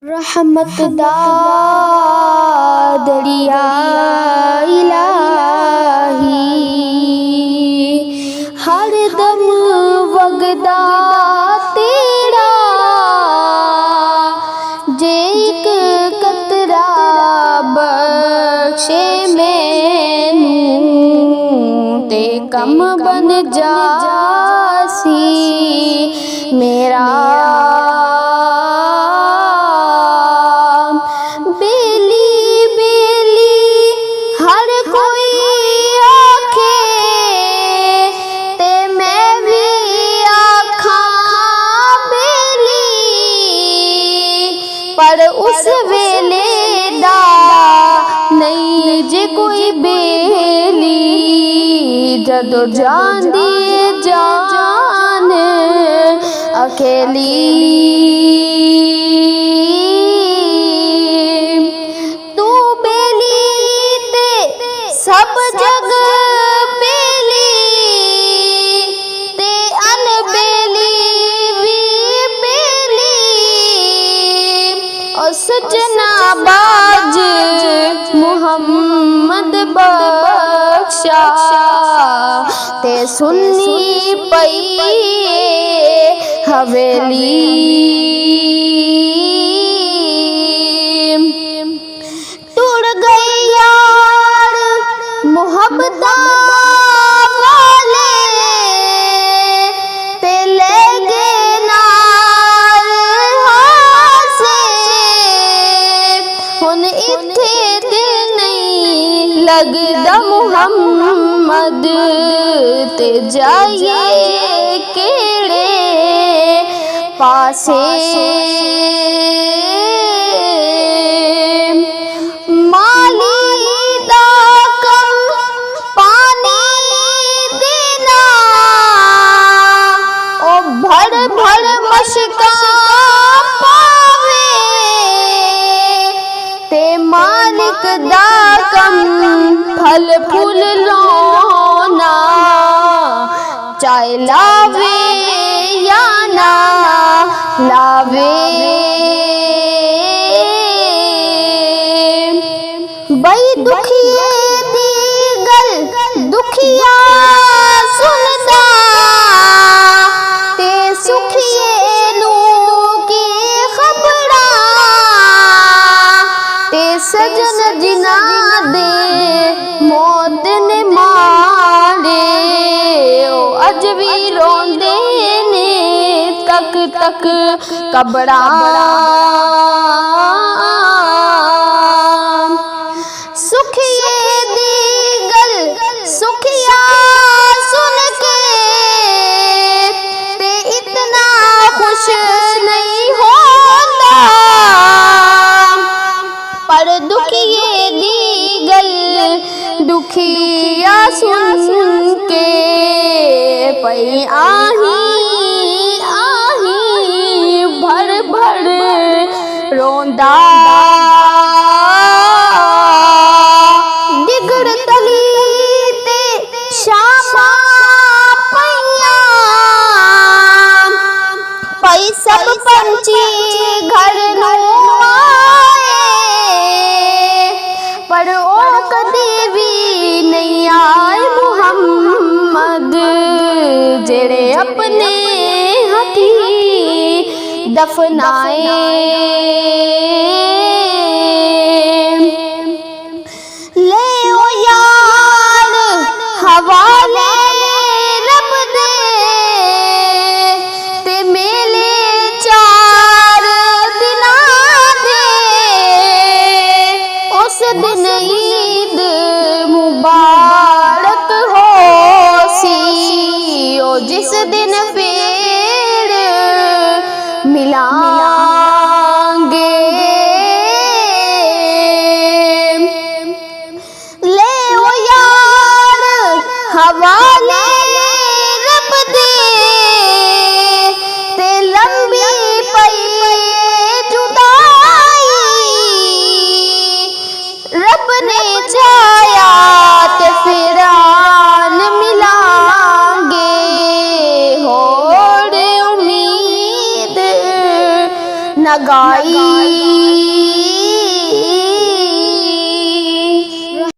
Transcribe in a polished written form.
रहमत दा दरिया इलाही हर दम वगदा तेरा जे एक कतरा बख्शे मैनू ते कम बन जासी मेरा पर उस वेले दा नहीं जे कोई बेली जदों जांदी जान अकेली तू बेली ते सब जग बेली ते अनबेली सजना बाज मुहम्मद बख्शा ते सुन्नी पई हवेली टूट गई यार मोहब्बत लगदा मुहम्मद ते जाइए केड़े पासे माली दा कम पानी देना ओ भड़ भड़ मशका पावे ते मालिक दा कम फल फूल लौना चाहे लावे या ना लावे बई दुखिए दी गल दुखिया सुनदा ते सुखिए नू की खबरा ते सजन जिना दे मौत ने मारे ओ अज भी रोंदे ने तक तक कबड़ा सुखिए दी गल सुखिया सुन के ते इतना खुश नहीं होता पर दुखिए दी गल दुखिया सुन के पई आही आही भर भर रोंदा डिगड़ तली ते शामा पईया पई सब पंछी घर नूं पर ओ कदी भी नहीं आए मुहम्मद जेड़े अपने हथी दफनाए ले ओ यार हवाले रब दे ते मेले चार दिना दे उस दिन ईद मुबारक हो सी ओ जिस दिन फिर मिलांगे ले ओ यार हवाले रब दे ते लंबी पई जुदाई रब ने चाया ते फिर आन मिलांगे होड़ उम्मीद नगाई